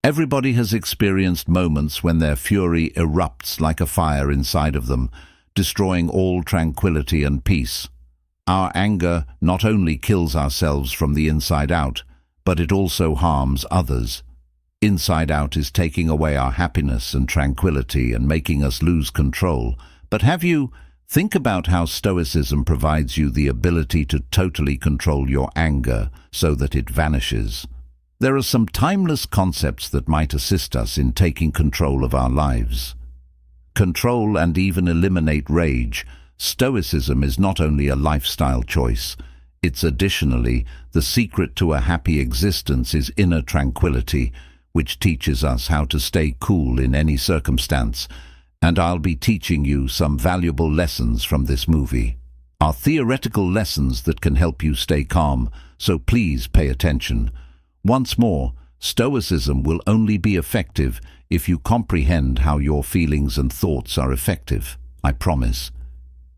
Everybody has experienced moments when their fury erupts like a fire inside of them, destroying all tranquility and peace. Our anger not only kills ourselves from the inside out, but it also harms others. Inside out is taking away our happiness and tranquility and making us lose control. But think about how Stoicism provides you the ability to totally control your anger so that it vanishes. There are some timeless concepts that might assist us in taking control of our lives. Control and even eliminate rage. Stoicism is not only a lifestyle choice, it's additionally the secret to a happy existence is inner tranquility, which teaches us how to stay cool in any circumstance. And I'll be teaching you some valuable lessons from this movie. Are theoretical lessons that can help you stay calm, so please pay attention. Once more, Stoicism will only be effective if you comprehend how your feelings and thoughts are effective, I promise.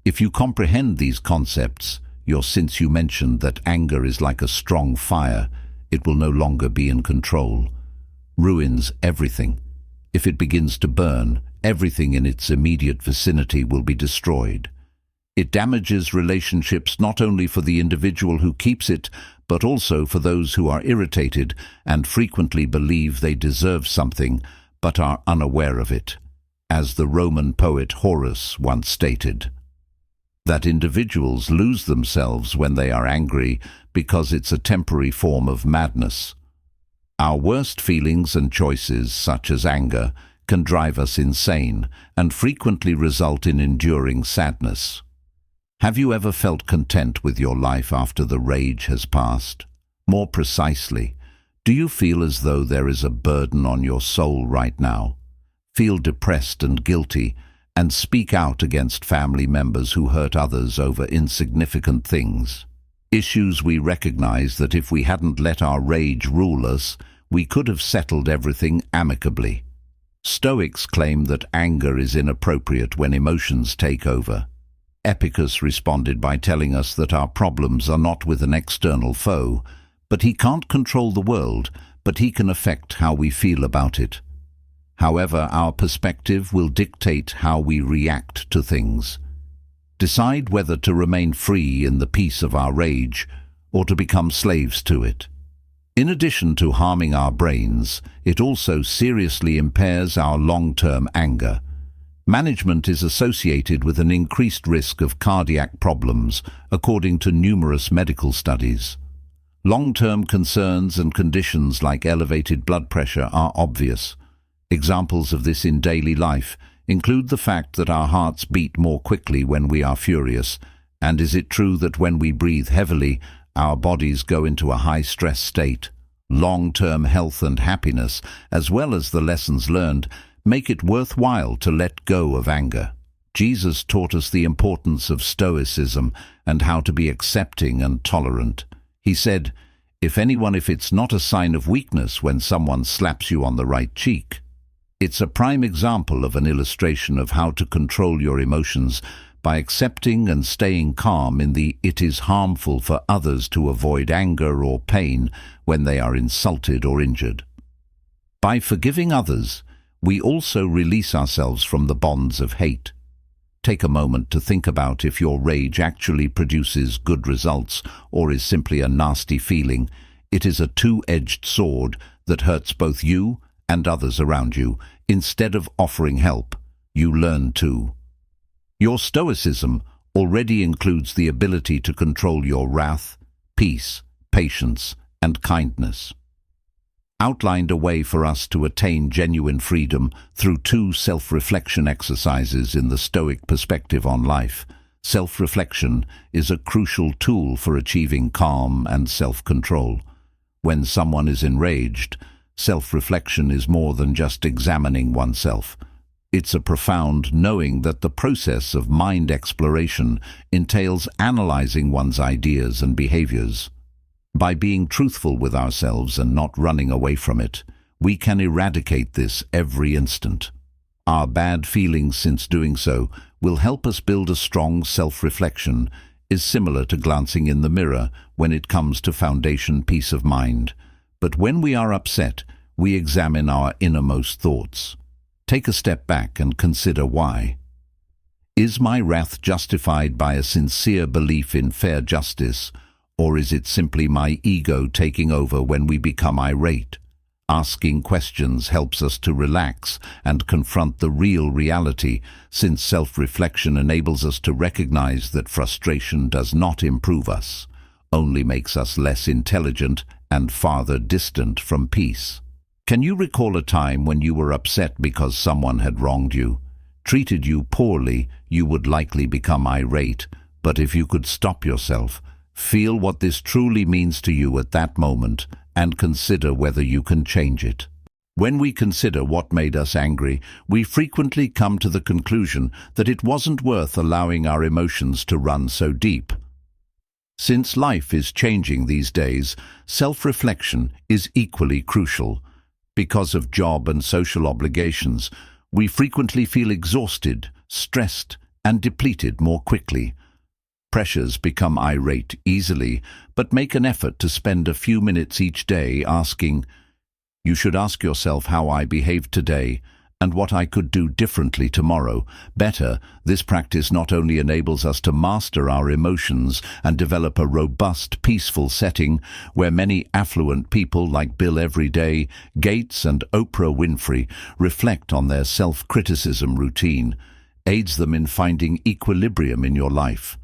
If you comprehend these concepts, since you mentioned that anger is like a strong fire, it will no longer be in control. Ruins everything. If it begins to burn, everything in its immediate vicinity will be destroyed. It damages relationships not only for the individual who keeps it, but also for those who are irritated and frequently believe they deserve something, but are unaware of it. As the Roman poet Horace once stated, that individuals lose themselves when they are angry because it's a temporary form of madness. Our worst feelings and choices, such as anger, can drive us insane and frequently result in enduring sadness. Have you ever felt content with your life after the rage has passed? More precisely, do you feel as though there is a burden on your soul right now? Feel depressed and guilty and speak out against family members who hurt others over insignificant things. Issues we recognize that if we hadn't let our rage rule us, we could have settled everything amicably. Stoics claim that anger is inappropriate when emotions take over. Epictetus responded by telling us that our problems are not with an external foe, but he can't control the world, but he can affect how we feel about it. However, our perspective will dictate how we react to things. Decide whether to remain free in the peace of our rage or to become slaves to it. In addition to harming our brains, it also seriously impairs our long-term anger. Management is associated with an increased risk of cardiac problems, according to numerous medical studies. Long-term concerns and conditions like elevated blood pressure are obvious. Examples of this in daily life include the fact that our hearts beat more quickly when we are furious, and is it true that when we breathe heavily, our bodies go into a high-stress state? Long-term health and happiness, as well as the lessons learned, make it worthwhile to let go of anger. Jesus taught us the importance of Stoicism and how to be accepting and tolerant. He said, if it's not a sign of weakness when someone slaps you on the right cheek. It's a prime example of an illustration of how to control your emotions by accepting and staying calm in the it is harmful for others to avoid anger or pain when they are insulted or injured. By forgiving others, we also release ourselves from the bonds of hate. Take a moment to think about if your rage actually produces good results or is simply a nasty feeling. It is a two-edged sword that hurts both you and others around you. Instead of offering help, you learn to. Your Stoicism already includes the ability to control your wrath, peace, patience, and kindness. Outlined a way for us to attain genuine freedom through 2 self-reflection exercises in the Stoic perspective on life. Self-reflection is a crucial tool for achieving calm and self-control. When someone is enraged, self-reflection is more than just examining oneself. It's a profound knowing that the process of mind exploration entails analyzing one's ideas and behaviors. By being truthful with ourselves and not running away from it, we can eradicate this every instant. Our bad feelings since doing so will help us build a strong self-reflection is similar to glancing in the mirror when it comes to foundation peace of mind. But when we are upset, we examine our innermost thoughts. Take a step back and consider why. Is my wrath justified by a sincere belief in fair justice, or is it simply my ego taking over when we become irate? Asking questions helps us to relax and confront the real reality, since self-reflection enables us to recognize that frustration does not improve us, only makes us less intelligent and farther distant from peace. Can you recall a time when you were upset because someone had wronged you, treated you poorly? You would likely become irate, but if you could stop yourself, feel what this truly means to you at that moment, and consider whether you can change it. When we consider what made us angry, we frequently come to the conclusion that it wasn't worth allowing our emotions to run so deep. Since life is changing these days, self-reflection is equally crucial. Because of job and social obligations, we frequently feel exhausted, stressed, and depleted more quickly. Pressures become irate easily, but make an effort to spend a few minutes each day asking, "You should ask yourself how I behaved today and what I could do differently tomorrow." Better, this practice not only enables us to master our emotions and develop a robust, peaceful setting where many affluent people like Bill Everyday, Gates, and Oprah Winfrey reflect on their self-criticism routine, aids them in finding equilibrium in your life.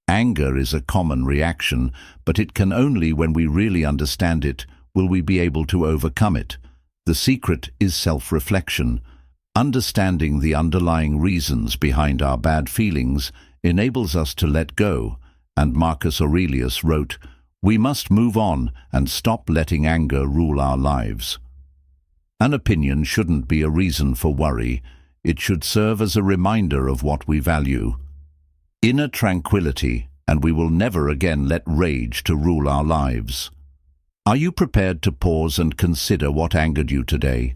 Anger is a common reaction, but it can only, when we really understand it, will we be able to overcome it. The secret is self-reflection. Understanding the underlying reasons behind our bad feelings enables us to let go, and Marcus Aurelius wrote, "We must move on and stop letting anger rule our lives." An opinion shouldn't be a reason for worry. It should serve as a reminder of what we value. Inner tranquility, and we will never again let rage to rule our lives. Are you prepared to pause and consider what angered you today?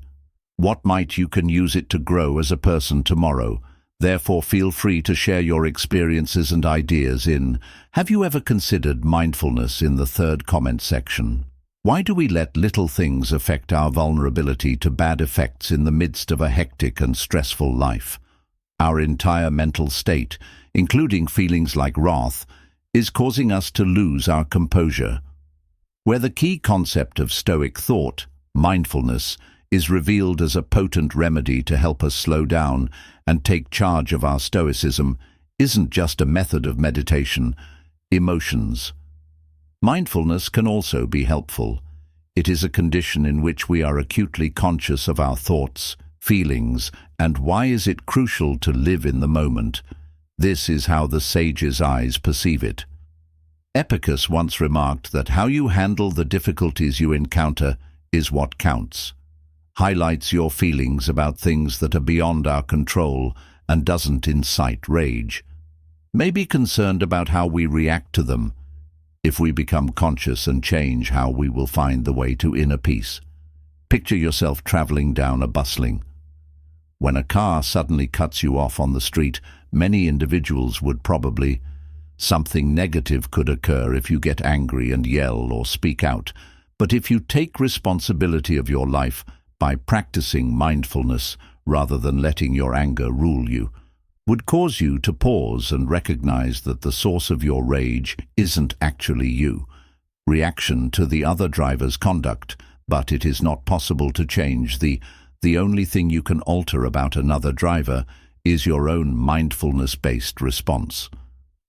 What might you can use it to grow as a person tomorrow? Therefore, feel free to share your experiences and ideas in "Have you ever considered mindfulness?" in the third comment section. Why do we let little things affect our vulnerability to bad effects in the midst of a hectic and stressful life? Our entire mental state, including feelings like wrath, is causing us to lose our composure. Where the key concept of Stoic thought, mindfulness, is revealed as a potent remedy to help us slow down and take charge of our Stoicism, isn't just a method of meditation, emotions. Mindfulness can also be helpful. It is a condition in which we are acutely conscious of our thoughts, feelings, and why is it crucial to live in the moment. This is how the sage's eyes perceive it. Epictetus once remarked that how you handle the difficulties you encounter is what counts. Highlights your feelings about things that are beyond our control and doesn't incite rage. May be concerned about how we react to them. If we become conscious and change how we will find the way to inner peace. Picture yourself traveling down a bustling. When a car suddenly cuts you off on the street, many individuals would probably. Something negative could occur if you get angry and yell or speak out. But if you take responsibility of your life by practicing mindfulness rather than letting your anger rule you, would cause you to pause and recognize that the source of your rage isn't actually you, reaction to the other driver's conduct, but it is not possible to change. The only thing you can alter about another driver is your own mindfulness-based response.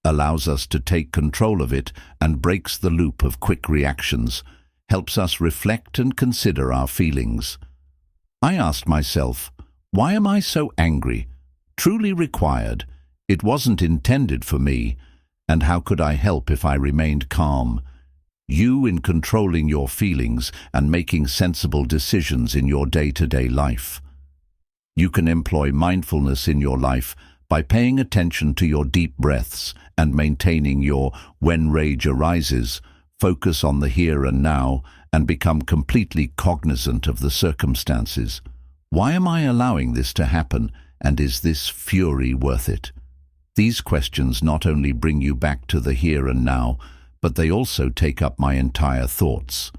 Allows us to take control of it and breaks the loop of quick reactions, helps us reflect and consider our feelings. I asked myself, why am I so angry? Truly required. It wasn't intended for me. And how could I help if I remained calm? You in controlling your feelings and making sensible decisions in your day-to-day life. You can employ mindfulness in your life by paying attention to your deep breaths and maintaining your when rage arises, focus on the here and now, and become completely cognizant of the circumstances. Why am I allowing this to happen, and is this fury worth it? These questions not only bring you back to the here and now, but they also take up my entire thoughts.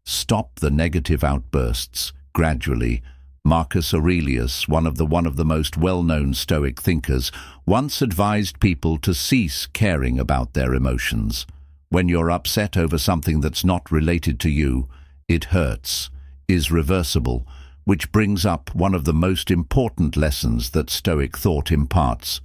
Stop the negative outbursts, gradually. Marcus Aurelius, one of the most well-known Stoic thinkers, once advised people to cease caring about their emotions. When you're upset over something that's not related to you, it hurts, is reversible, which brings up one of the most important lessons that Stoic thought imparts.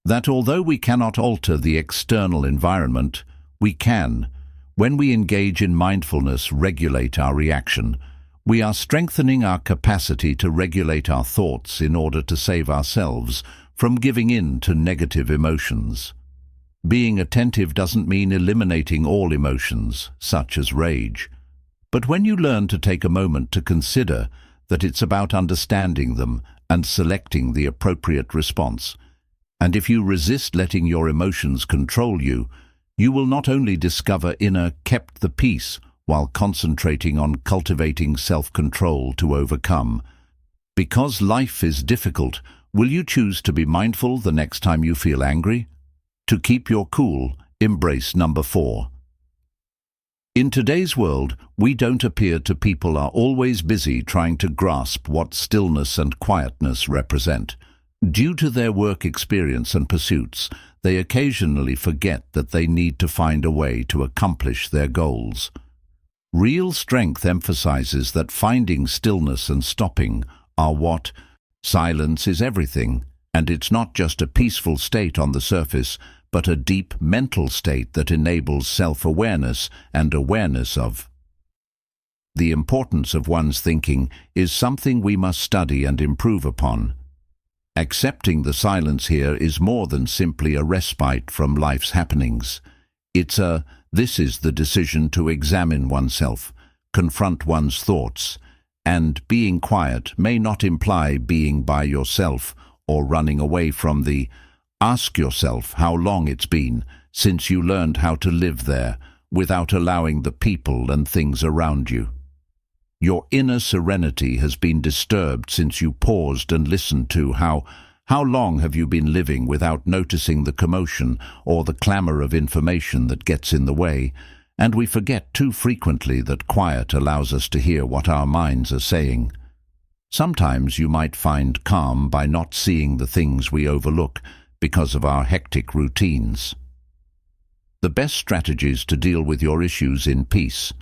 That although we cannot alter the external environment, we can, when we engage in mindfulness, regulate our reaction. We are strengthening our capacity to regulate our thoughts in order to save ourselves from giving in to negative emotions. Being attentive doesn't mean eliminating all emotions, such as rage. But when you learn to take a moment to consider that it's about understanding them and selecting the appropriate response, and if you resist letting your emotions control you, you will not only discover inner kept the peace while concentrating on cultivating self-control to overcome. Because life is difficult, will you choose to be mindful the next time you feel angry? To keep your cool, embrace number 4. In today's world, we don't appear to people are always busy trying to grasp what stillness and quietness represent. Due to their work experience and pursuits, they occasionally forget that they need to find a way to accomplish their goals. Real strength emphasizes that finding stillness and stopping are what silence is everything, and it's not just a peaceful state on the surface, but a deep mental state that enables self-awareness and awareness of. The importance of one's thinking is something we must study and improve upon. Accepting the silence here is more than simply a respite from life's happenings. This is the decision to examine oneself, confront one's thoughts, and being quiet may not imply being by yourself or running away from the. Ask yourself how long it's been since you learned how to live there without allowing the people and things around you. Your inner serenity has been disturbed since you paused and listened to how long have you been living without noticing the commotion or the clamor of information that gets in the way, and we forget too frequently that quiet allows us to hear what our minds are saying. Sometimes you might find calm by not seeing the things we overlook because of our hectic routines. The best strategies to deal with your issues in peace.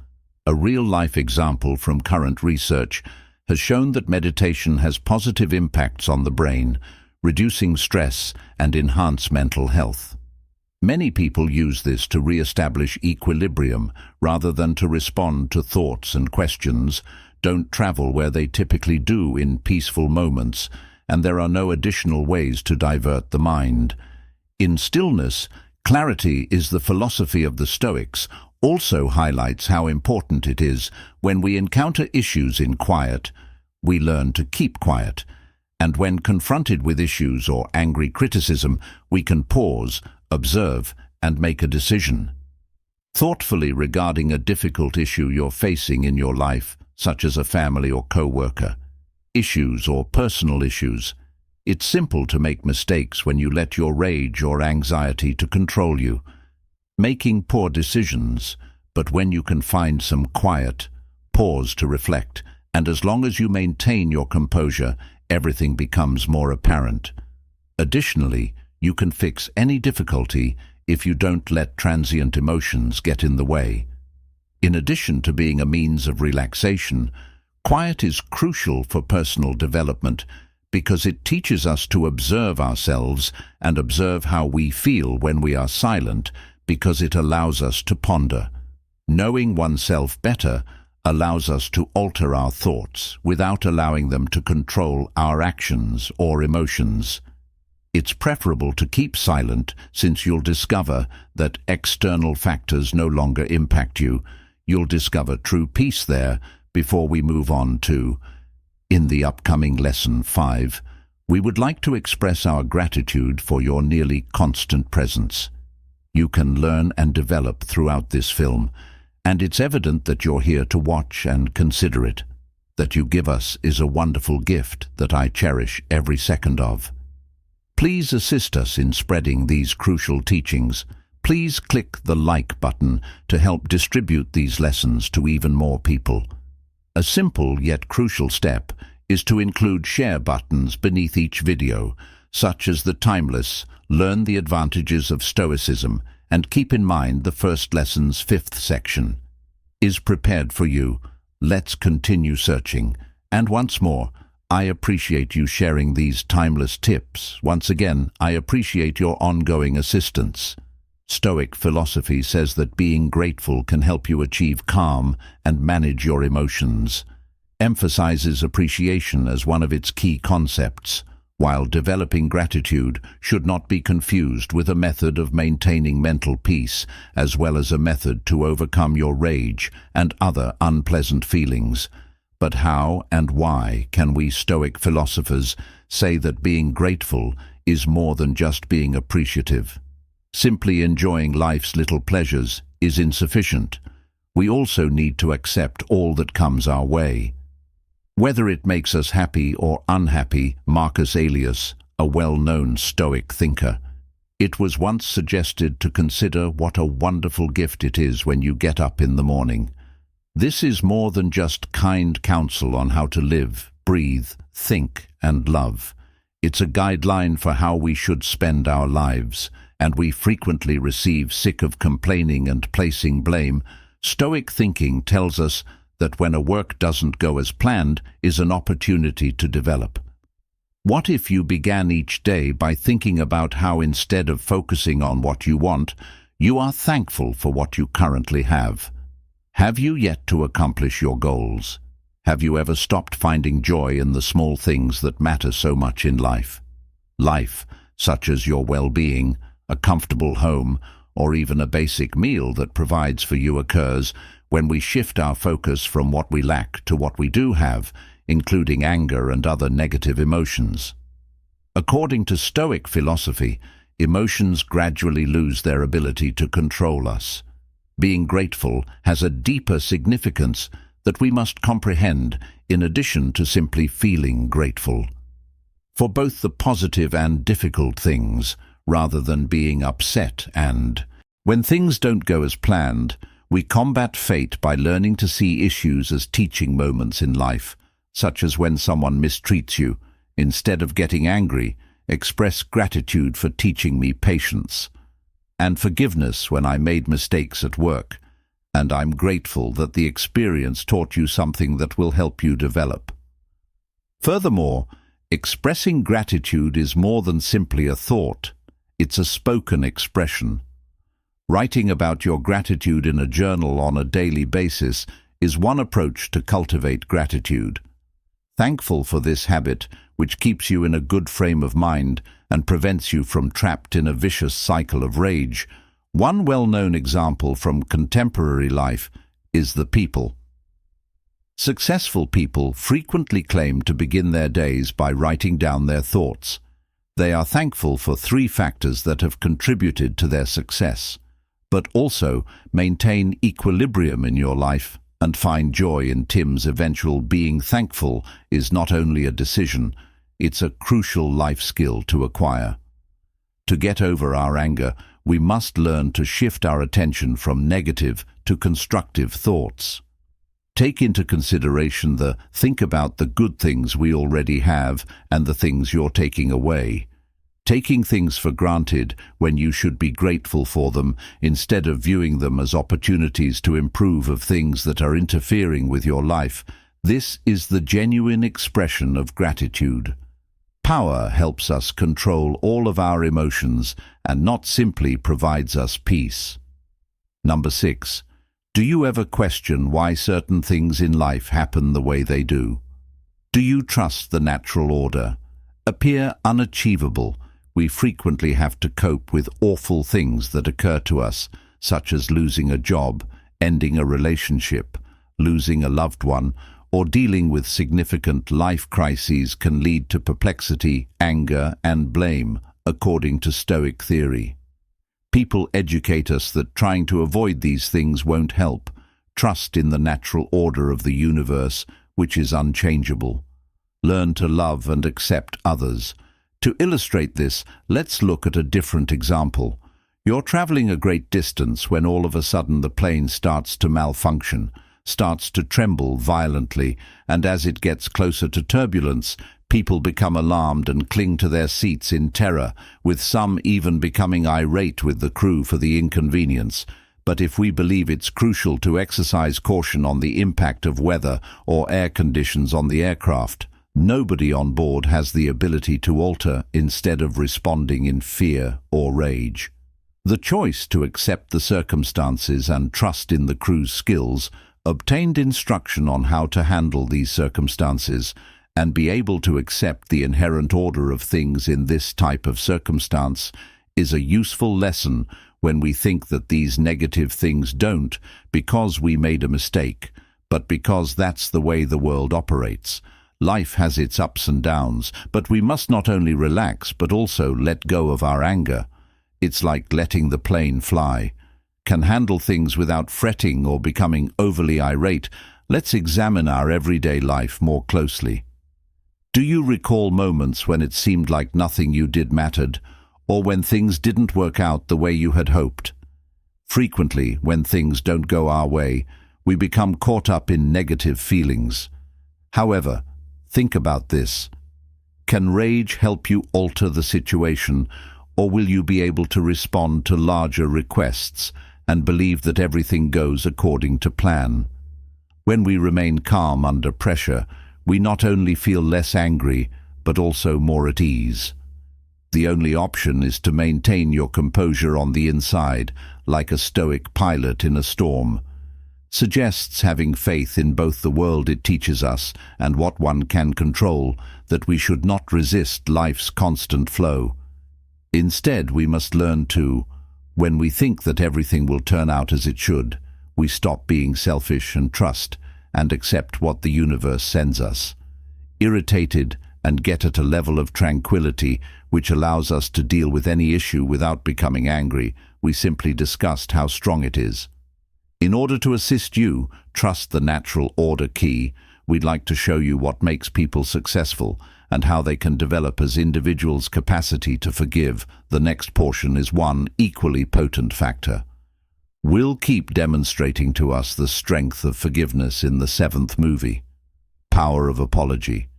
A real-life example from current research has shown that meditation has positive impacts on the brain, reducing stress and enhance mental health. Many people use this to re-establish equilibrium rather than to respond to thoughts and questions, don't travel where they typically do in peaceful moments, and there are no additional ways to divert the mind. In stillness, clarity is the philosophy of the Stoics, also highlights how important it is when we encounter issues in quiet, we learn to keep quiet, and when confronted with issues or angry criticism, we can pause, observe, and make a decision. Thoughtfully regarding a difficult issue you're facing in your life, such as a family or co-worker, issues or personal issues, it's simple to make mistakes when you let your rage or anxiety to control you, making poor decisions, but when you can find some quiet, pause to reflect, and as long as you maintain your composure, everything becomes more apparent. Additionally, you can fix any difficulty if you don't let transient emotions get in the way. In addition to being a means of relaxation, quiet is crucial for personal development because it teaches us to observe ourselves and observe how we feel when we are silent, because it allows us to ponder. Knowing oneself better allows us to alter our thoughts without allowing them to control our actions or emotions. It's preferable to keep silent since you'll discover that external factors no longer impact you. You'll discover true peace there before we move on to. In the upcoming Lesson 5, we would like to express our gratitude for your nearly constant presence. You can learn and develop throughout this film, and it's evident that you're here to watch and consider it. That you give us is a wonderful gift that I cherish every second of. Please assist us in spreading these crucial teachings. Please click the like button to help distribute these lessons to even more people. A simple yet crucial step is to include share buttons beneath each video, such as the timeless "Learn the Advantages of Stoicism" and keep in mind the first lesson's 5th section is prepared for you. Let's continue searching. And once more, I appreciate you sharing these timeless tips. Once again, I appreciate your ongoing assistance. Stoic philosophy says that being grateful can help you achieve calm and manage your emotions. Emphasizes appreciation as one of its key concepts, while developing gratitude should not be confused with a method of maintaining mental peace, as well as a method to overcome your rage and other unpleasant feelings. But how and why can we Stoic philosophers say that being grateful is more than just being appreciative? Simply enjoying life's little pleasures is insufficient. We also need to accept all that comes our way. Whether it makes us happy or unhappy, Marcus Aurelius, a well-known Stoic thinker, it was once suggested to consider what a wonderful gift it is when you get up in the morning. This is more than just kind counsel on how to live, breathe, think, and love. It's a guideline for how we should spend our lives, and we frequently receive sick of complaining and placing blame. Stoic thinking tells us that when a work doesn't go as planned is an opportunity to develop. What if you began each day by thinking about how instead of focusing on what you want, you are thankful for what you currently have? Have you yet to accomplish your goals? Have you ever stopped finding joy in the small things that matter so much in life? Life, such as your well-being, a comfortable home, or even a basic meal that provides for you occurs when we shift our focus from what we lack to what we do have, including anger and other negative emotions. According to Stoic philosophy, emotions gradually lose their ability to control us. Being grateful has a deeper significance that we must comprehend in addition to simply feeling grateful. For both the positive and difficult things, rather than being upset and, when things don't go as planned, we combat fate by learning to see issues as teaching moments in life, such as when someone mistreats you. Instead of getting angry, express gratitude for teaching me patience, and forgiveness when I made mistakes at work, and I'm grateful that the experience taught you something that will help you develop. Furthermore, expressing gratitude is more than simply a thought. It's a spoken expression. Writing about your gratitude in a journal on a daily basis is one approach to cultivate gratitude. Thankful for this habit, which keeps you in a good frame of mind and prevents you from trapped in a vicious cycle of rage. One well-known example from contemporary life is the people. Successful people frequently claim to begin their days by writing down their thoughts. They are thankful for 3 factors that have contributed to their success, but also maintain equilibrium in your life and find joy in Tim's eventual being thankful is not only a decision, it's a crucial life skill to acquire. To get over our anger, we must learn to shift our attention from negative to constructive thoughts. Take into consideration the think about the good things we already have and the things you're taking away. Taking things for granted when you should be grateful for them instead of viewing them as opportunities to improve of things that are interfering with your life. This is the genuine expression of gratitude. Power helps us control all of our emotions and not simply provides us peace. Number 6. Do you ever question why certain things in life happen the way they do? Do you trust the natural order? Appear unachievable. We frequently have to cope with awful things that occur to us, such as losing a job, ending a relationship, losing a loved one, or dealing with significant life crises can lead to perplexity, anger, and blame, according to Stoic theory. People educate us that trying to avoid these things won't help. Trust in the natural order of the universe, which is unchangeable. Learn to love and accept others. To illustrate this, let's look at a different example. You're traveling a great distance when all of a sudden the plane starts to malfunction. starts to tremble violently, and as it gets closer to turbulence, people become alarmed and cling to their seats in terror, with some even becoming irate with the crew for the inconvenience. But if we believe it's crucial to exercise caution on the impact of weather or air conditions on the aircraft, nobody on board has the ability to alter instead of responding in fear or rage. The choice to accept the circumstances and trust in the crew's skills, obtained instruction on how to handle these circumstances, and be able to accept the inherent order of things in this type of circumstance, is a useful lesson when we think that these negative things don't because we made a mistake, but because that's the way the world operates. Life has its ups and downs, but we must not only relax but also let go of our anger. It's like letting the plane fly. Can handle things without fretting or becoming overly irate. Let's examine our everyday life more closely. Do you recall moments when it seemed like nothing you did mattered, or when things didn't work out the way you had hoped? Frequently, when things don't go our way, we become caught up in negative feelings. However, think about this. Can rage help you alter the situation, or will you be able to respond to larger requests and believe that everything goes according to plan? When we remain calm under pressure, we not only feel less angry, but also more at ease. The only option is to maintain your composure on the inside, like a stoic pilot in a storm. Suggests having faith in both the world it teaches us and what one can control, that we should not resist life's constant flow. Instead, we must learn to, when we think that everything will turn out as it should, we stop being selfish and trust and accept what the universe sends us. Irritated and get at a level of tranquility which allows us to deal with any issue without becoming angry, we simply discussed how strong it is. In order to assist you trust the natural order key, we'd like to show you what makes people successful and how they can develop as individuals' capacity to forgive. The next portion is one equally potent factor. We'll keep demonstrating to us the strength of forgiveness in the seventh movie. Power of apology.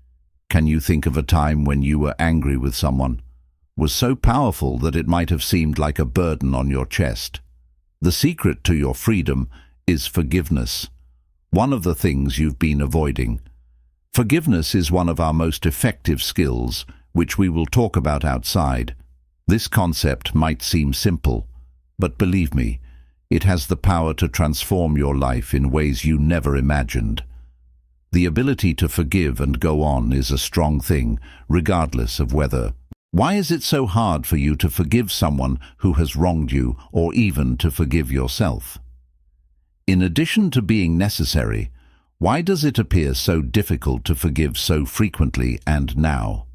Can you think of a time when you were angry with someone? Was so powerful that it might have seemed like a burden on your chest? The secret to your freedom is forgiveness. One of the things you've been avoiding. Forgiveness is one of our most effective skills, which we will talk about outside. This concept might seem simple, but believe me, it has the power to transform your life in ways you never imagined. The ability to forgive and go on is a strong thing, regardless of whether. Why is it so hard for you to forgive someone who has wronged you, or even to forgive yourself? In addition to being necessary, why does it appear so difficult to forgive so frequently and now?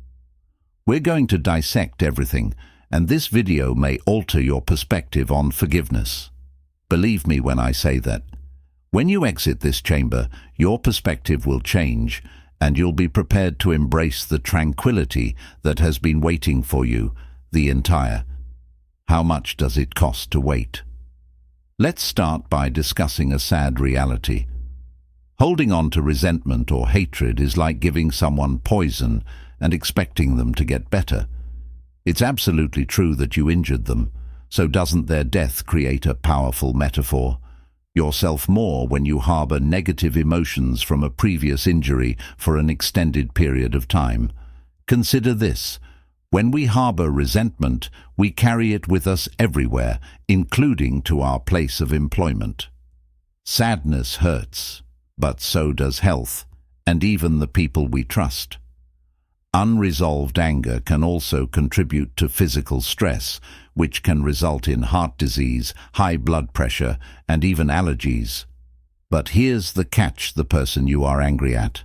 We're going to dissect everything, and this video may alter your perspective on forgiveness. Believe me when I say that. When you exit this chamber, your perspective will change, and you'll be prepared to embrace the tranquility that has been waiting for you the entire. How much does it cost to wait? Let's start by discussing a sad reality. Holding on to resentment or hatred is like giving someone poison and expecting them to get better. It's absolutely true that you injured them, so doesn't their death create a powerful metaphor? Yourself more when you harbor negative emotions from a previous injury for an extended period of time. Consider this. When we harbor resentment, we carry it with us everywhere, including to our place of employment. Sadness hurts, but so does health, and even the people we trust. Unresolved anger can also contribute to physical stress, which can result in heart disease, high blood pressure, and even allergies. But here's the catch: the person you are angry at.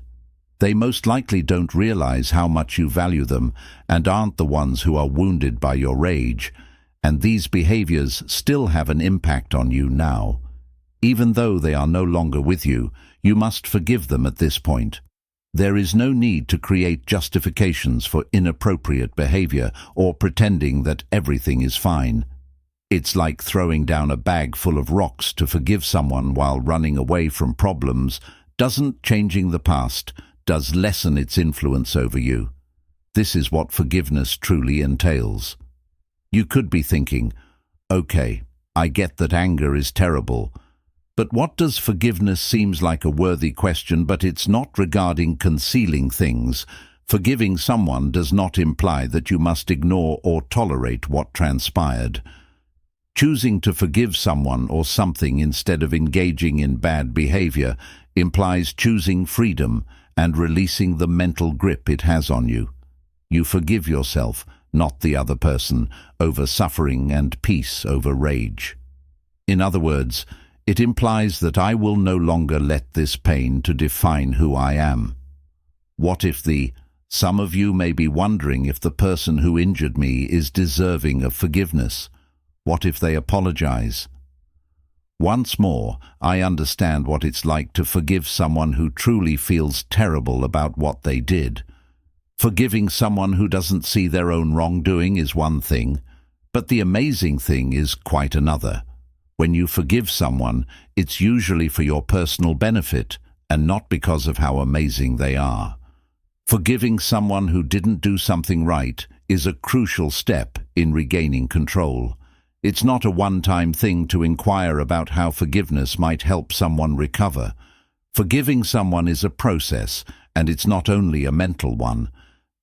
They most likely don't realize how much you value them and aren't the ones who are wounded by your rage, and these behaviors still have an impact on you now. Even though they are no longer with you, you must forgive them at this point. There is no need to create justifications for inappropriate behavior or pretending that everything is fine. It's like throwing down a bag full of rocks to forgive someone while running away from problems doesn't. Changing the past does lessen its influence over you. This is what forgiveness truly entails. You could be thinking, okay, I get that anger is terrible, but what does forgiveness? Seems like a worthy question, but it's not regarding concealing things. Forgiving someone does not imply that you must ignore or tolerate what transpired. Choosing to forgive someone or something instead of engaging in bad behavior implies choosing freedom and releasing the mental grip it has on you. You forgive yourself, not the other person, over suffering, and peace over rage. In other words, it implies that I will no longer let this pain to define who I am. What if some of you may be wondering if the person who injured me is deserving of forgiveness. What if they apologize? Once more, I understand what it's like to forgive someone who truly feels terrible about what they did. Forgiving someone who doesn't see their own wrongdoing is one thing, but the amazing thing is quite another. When you forgive someone, it's usually for your personal benefit and not because of how amazing they are. Forgiving someone who didn't do something right is a crucial step in regaining control. It's not a one-time thing to inquire about how forgiveness might help someone recover. Forgiving someone is a process, and it's not only a mental one.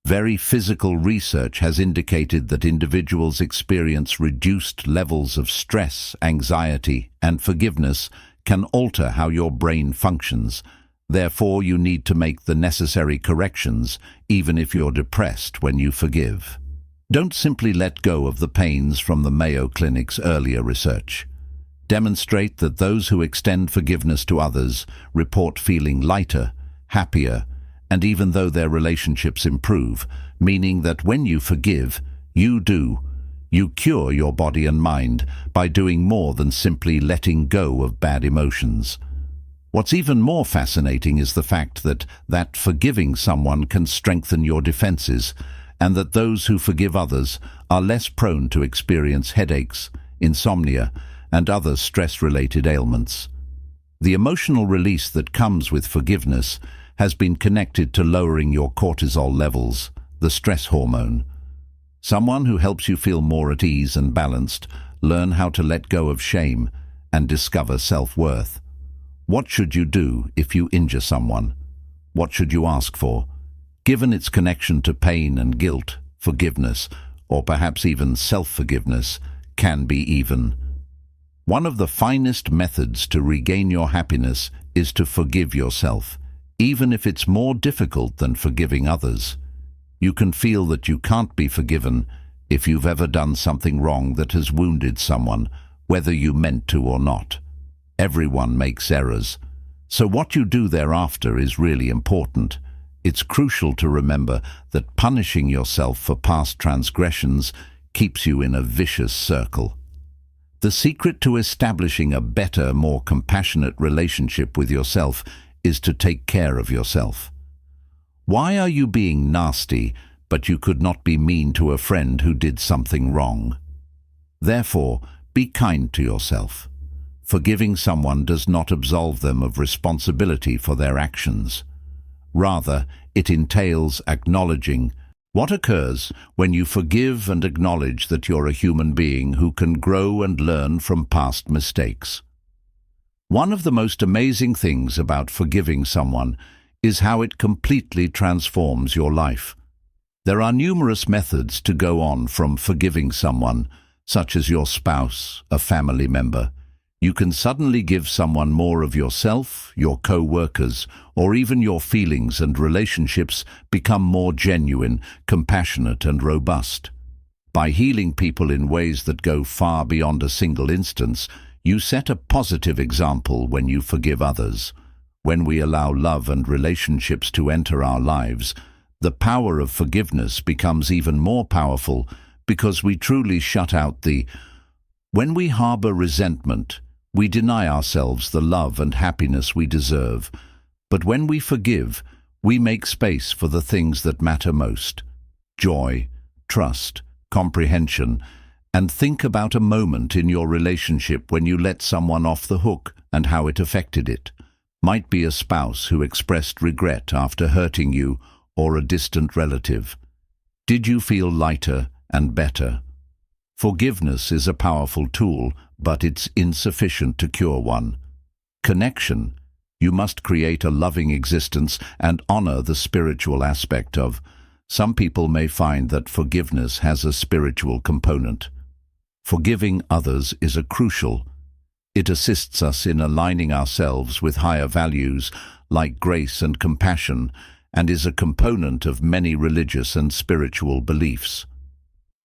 Very physical research has indicated that individuals experience reduced levels of stress, anxiety, and forgiveness can alter how your brain functions. Therefore, you need to make the necessary corrections, even if you're depressed when you forgive. Don't simply let go of the pains from the Mayo Clinic's earlier research. Demonstrate that those who extend forgiveness to others report feeling lighter, happier, and even though their relationships improve, meaning that when you forgive, you cure your body and mind by doing more than simply letting go of bad emotions. What's even more fascinating is the fact that forgiving someone can strengthen your defenses, and that those who forgive others are less prone to experience headaches, insomnia, and other stress-related ailments. The emotional release that comes with forgiveness has been connected to lowering your cortisol levels, the stress hormone. Someone who helps you feel more at ease and balanced, learn how to let go of shame, and discover self-worth. What should you do if you injure someone? What should you ask for? Given its connection to pain and guilt, forgiveness, or perhaps even self-forgiveness, can be even. One of the finest methods to regain your happiness is to forgive yourself, even if it's more difficult than forgiving others. You can feel that you can't be forgiven if you've ever done something wrong that has wounded someone, whether you meant to or not. Everyone makes errors, so what you do thereafter is really important. It's crucial to remember that punishing yourself for past transgressions keeps you in a vicious circle. The secret to establishing a better, more compassionate relationship with yourself is to take care of yourself. Why are you being nasty, but you could not be mean to a friend who did something wrong? Therefore, be kind to yourself. Forgiving someone does not absolve them of responsibility for their actions. Rather, it entails acknowledging what occurs when you forgive and acknowledge that you're a human being who can grow and learn from past mistakes. One of the most amazing things about forgiving someone is how it completely transforms your life. There are numerous methods to go on from forgiving someone, such as your spouse, a family member. You can suddenly give someone more of yourself, your co-workers, or even your feelings, and relationships become more genuine, compassionate, and robust. By healing people in ways that go far beyond a single instance, you set a positive example when you forgive others. When we allow love and relationships to enter our lives, the power of forgiveness becomes even more powerful because we truly shut out when we harbor resentment, we deny ourselves the love and happiness we deserve. But when we forgive, we make space for the things that matter most: joy, trust, comprehension, And think about a moment in your relationship when you let someone off the hook and how it affected it. Might be a spouse who expressed regret after hurting you, or a distant relative. Did you feel lighter and better? Forgiveness is a powerful tool, but it's insufficient to cure one. Connection. You must create a loving existence and honor the spiritual aspect of. Some people may find that forgiveness has a spiritual component. Forgiving others is crucial. It assists us in aligning ourselves with higher values like grace and compassion, and is a component of many religious and spiritual beliefs.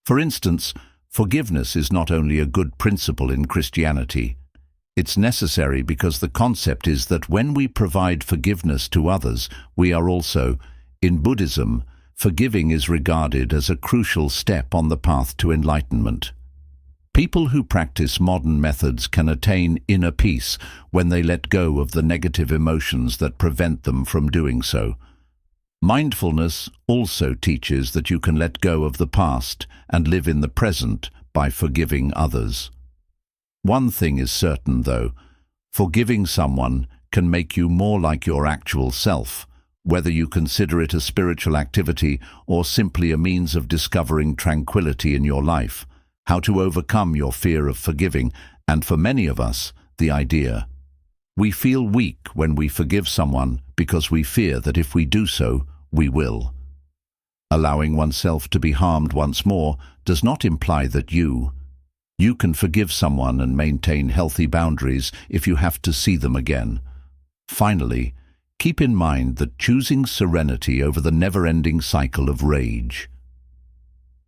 For instance, forgiveness is not only a good principle in Christianity. It's necessary because the concept is that when we provide forgiveness to others, we are also, in Buddhism, forgiving is regarded as a crucial step on the path to enlightenment. People who practice modern methods can attain inner peace when they let go of the negative emotions that prevent them from doing so. Mindfulness also teaches that you can let go of the past and live in the present by forgiving others. One thing is certain, though: forgiving someone can make you more like your actual self, whether you consider it a spiritual activity or simply a means of discovering tranquility in your life. How to overcome your fear of forgiving, and for many of us, the idea. We feel weak when we forgive someone because we fear that if we do so, we will. Allowing oneself to be harmed once more does not imply that you can forgive someone and maintain healthy boundaries if you have to see them again. Finally, keep in mind that choosing serenity over the never-ending cycle of rage.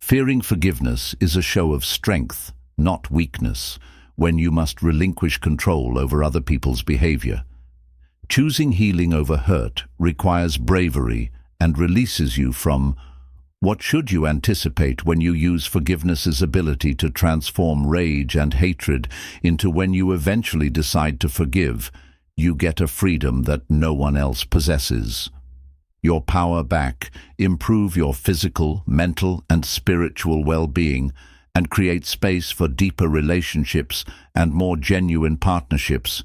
Fearing forgiveness is a show of strength, not weakness, when you must relinquish control over other people's behavior. Choosing healing over hurt requires bravery and releases you from. What should you anticipate when you use forgiveness's ability to transform rage and hatred into when you eventually decide to forgive? You get a freedom that no one else possesses. Your power back, improve your physical, mental, and spiritual well-being, and create space for deeper relationships and more genuine partnerships.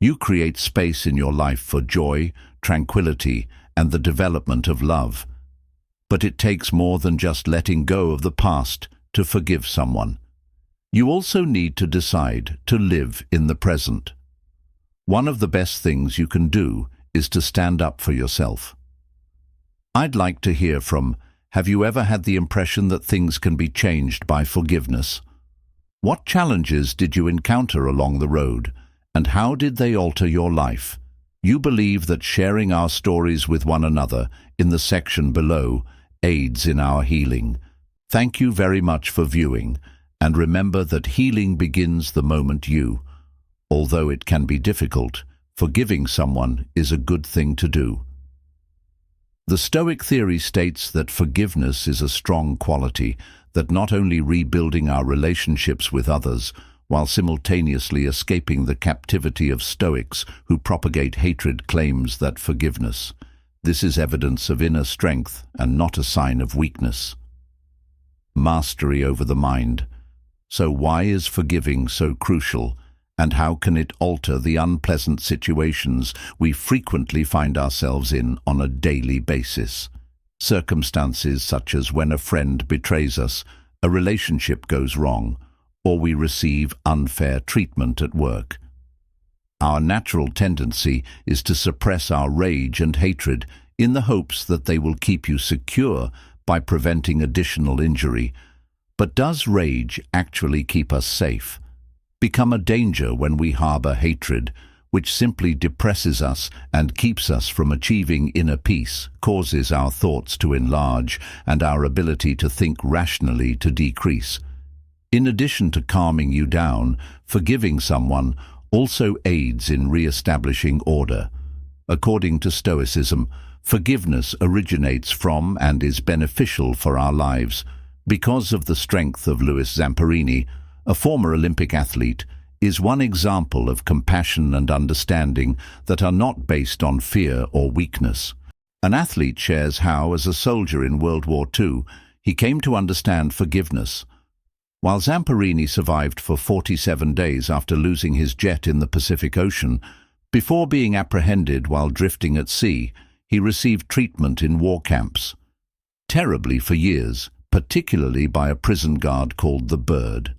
You create space in your life for joy, tranquility, and the development of love. But it takes more than just letting go of the past to forgive someone. You also need to decide to live in the present. One of the best things you can do is to stand up for yourself. I'd like to hear from, have you ever had the impression that things can be changed by forgiveness? What challenges did you encounter along the road, and how did they alter your life? You believe that sharing our stories with one another in the section below aids in our healing. Thank you very much for viewing, and remember that healing begins the moment although it can be difficult, forgiving someone is a good thing to do. The Stoic theory states that forgiveness is a strong quality, that not only rebuilding our relationships with others, while simultaneously escaping the captivity of Stoics who propagate hatred, claims that forgiveness. This is evidence of inner strength and not a sign of weakness. Mastery over the mind. So why is forgiving so crucial? And how can it alter the unpleasant situations we frequently find ourselves in on a daily basis? Circumstances such as when a friend betrays us, a relationship goes wrong, or we receive unfair treatment at work. Our natural tendency is to suppress our rage and hatred in the hopes that they will keep you secure by preventing additional injury. But does rage actually keep us safe? Become a danger when we harbor hatred, which simply depresses us and keeps us from achieving inner peace, causes our thoughts to enlarge and our ability to think rationally to decrease. In addition to calming you down, forgiving someone also aids in re-establishing order. According to Stoicism, forgiveness originates from and is beneficial for our lives. Because of the strength of Louis Zamperini, a former Olympic athlete, is one example of compassion and understanding that are not based on fear or weakness. An athlete shares how, as a soldier in World War II, he came to understand forgiveness. While Zamperini survived for 47 days after losing his jet in the Pacific Ocean, before being apprehended while drifting at sea, he received treatment in war camps. Terribly for years, particularly by a prison guard called the Bird.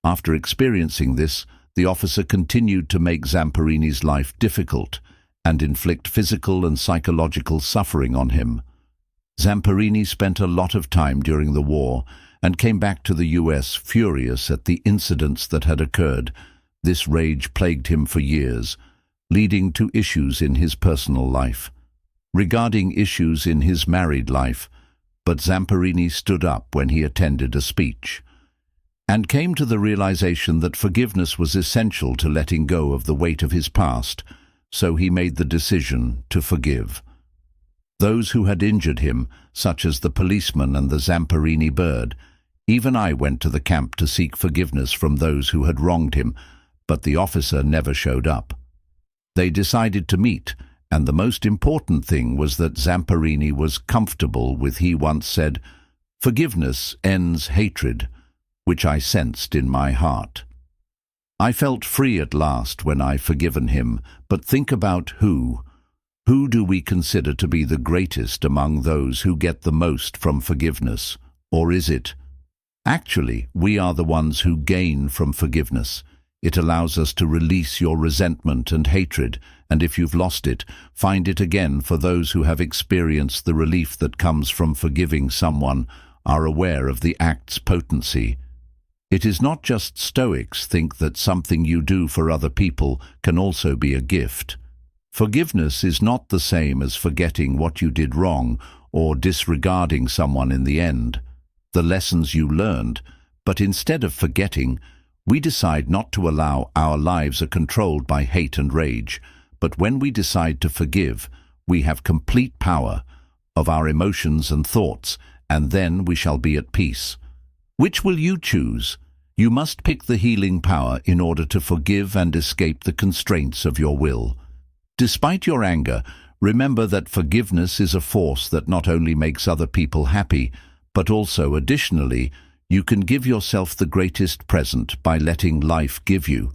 After experiencing this, the officer continued to make Zamperini's life difficult and inflict physical and psychological suffering on him. Zamperini spent a lot of time during the war and came back to the US furious at the incidents that had occurred. This rage plagued him for years, leading to issues in his personal life. Regarding issues in his married life, but Zamperini stood up when he attended a speech and came to the realization that forgiveness was essential to letting go of the weight of his past, so he made the decision to forgive. Those who had injured him, such as the policeman and the Zamperini Bird. Even I went to the camp to seek forgiveness from those who had wronged him, but the officer never showed up. They decided to meet, and the most important thing was that Zamperini was comfortable with, he once said, "Forgiveness ends hatred," which I sensed in my heart. I felt free at last when I forgiven him, but think about who. Who do we consider to be the greatest among those who get the most from forgiveness? Or is it? Actually, we are the ones who gain from forgiveness. It allows us to release your resentment and hatred, and if you've lost it, find it again. For those who have experienced the relief that comes from forgiving someone, are aware of the act's potency. It is not just Stoics think that something you do for other people can also be a gift. Forgiveness is not the same as forgetting what you did wrong or disregarding someone in the end, the lessons you learned, but instead of forgetting, we decide not to allow our lives are controlled by hate and rage. But when we decide to forgive, we have complete power of our emotions and thoughts, and then we shall be at peace. Which will you choose? You must pick the healing power in order to forgive and escape the constraints of your will. Despite your anger, remember that forgiveness is a force that not only makes other people happy, but also, additionally, you can give yourself the greatest present by letting life give you.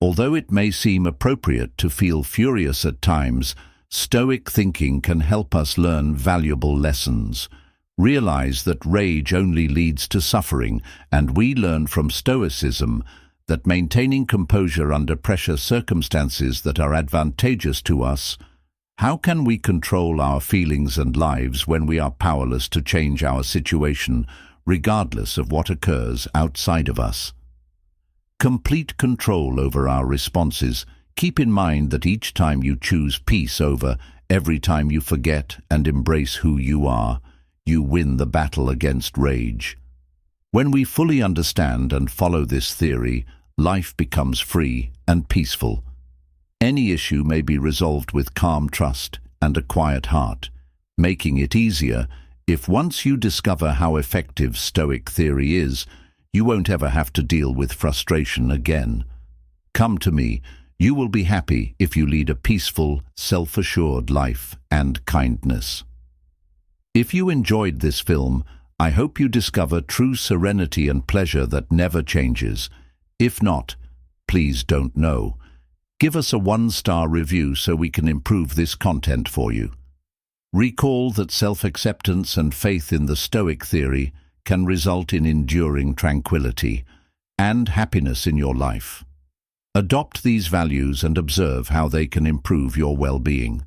Although it may seem appropriate to feel furious at times, Stoic thinking can help us learn valuable lessons. Realize that rage only leads to suffering, and we learn from Stoicism that maintaining composure under pressure circumstances that are advantageous to us. How can we control our feelings and lives when we are powerless to change our situation, regardless of what occurs outside of us? Complete control over our responses. Keep in mind that each time you choose peace over every time you forget and embrace who you are, you win the battle against rage. When we fully understand and follow this theory, life becomes free and peaceful. Any issue may be resolved with calm trust and a quiet heart, making it easier. If once you discover how effective Stoic theory is, you won't ever have to deal with frustration again. Come to me. You will be happy if you lead a peaceful, self-assured life and kindness. If you enjoyed this film, I hope you discover true serenity and pleasure that never changes. If not, please don't know. Give us a 1-star review so we can improve this content for you. Recall that self-acceptance and faith in the Stoic theory can result in enduring tranquility and happiness in your life. Adopt these values and observe how they can improve your well-being.